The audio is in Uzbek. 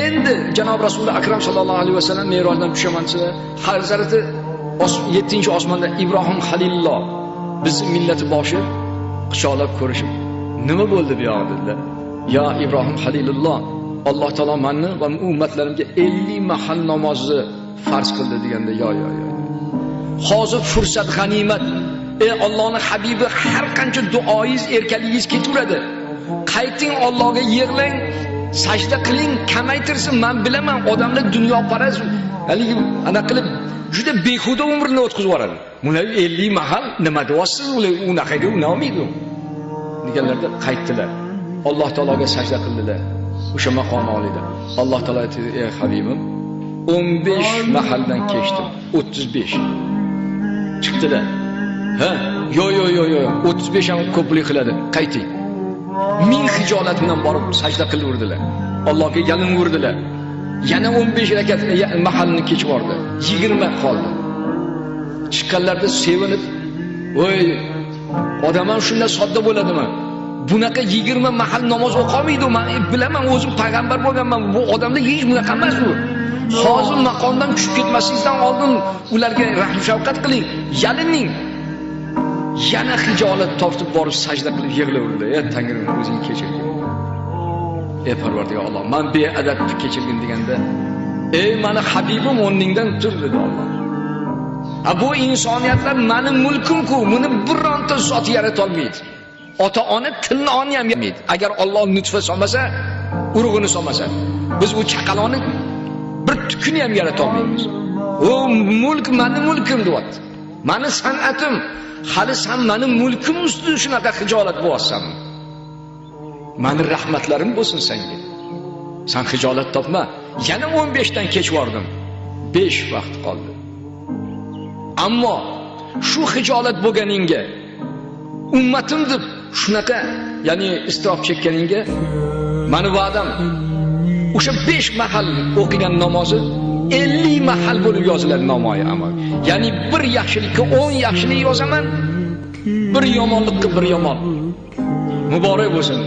Endi Janob Rasululloh akram sallallohu alayhi vasallam Me'rojdan tushaman desa, Hazrati 7-osmonda Ibrohim Halilulloh bizning millati boshi quchoqlab ko'rishib, nima bo'ldi bu yoqda dedilar. Ya Ibrohim Halilulloh, Alloh taolo menni va ummatlarimga 50 mahal namozni farz qildi deganda, yo. Hozir fursat g'animat. Ey Allohning habibi, har qancha duoingiz, erkaligingiz ketaveradi. Qayting Allohga yig'lang, sajda qiling, kamaytirsin. Men bilaman, odamlar dunyoparast, haligi ana qilib juda behuda umrni o'tkazib yuboradi. Bular 50 mahal nima deyapsiz? Ular unaqaga unamaydi. Deganlarda qaytdilar. Alloh taologa sajda qildilar. O'sha maqom oldi. Alloh taolo aytdi: "Ey habibim, 15 mahaldan kechdim. 35." Chiqdilar. Ha, yo, 35 ham ko'plik qiladi. Qayting. Ming hijolat bilan borib sajda qilaverdilar. Allohga yalinverdilar. Yana 15 rakat mahalni kechib bordi. 20 qoldi. Chiqqanlarda sevinib, "Voy, odam ham shunday sodda bo'ladimi? Bunaqa 20 mahal namoz o'qolmaydi. Men bilaman, o'zim payg'ambar bo'lganman. Bu odamlar hech bunaqa emas bu. Hozir maqomdan tushib ketmasingizdan oldin ularga rahm shafqat qiling, yalining." Yana hijolat tortib borib sajda qilib yig'laverdi. "Ey Tangrim, o'zing kechirgin. Ey Parvardigor Alloh, men beadabni kechirgin" deganda, "Ey meni habibim, o'rningdan tur" dedi Alloh. Bu insoniyatlar mening mulkim-ku, buni bironta zot yarata olmaydi. Ota-ona tilni ham yamaydi. Agar Alloh nutfa solmasa, urug'ini solmasa, biz bu chaqaloqni bir tukuni ham yarata olmaymiz. O mulk mening mulkim deyapti. Meni san'atim, hali sen mening mulkim ustida shunaqa hijolat bo'lasan. Mening rahmatlarim bo'lsin senga. Sen hijolat topma. Yana 15 dan kech bordim. 5 vaqt qoldi. Ammo shu hijolat bo'lganingga, ummatim deb shunaqa, ya'ni istrof chekkaningga, meni va'dam o'sha 5 mahal o'qigan namozi 50 mahal bo'lib yoziladi namoyi amal. Ya'ni bir yaxshilikka 10 yaxshilik yozaman, bir yomonlikka bir yomon. Muborak bo'lsin.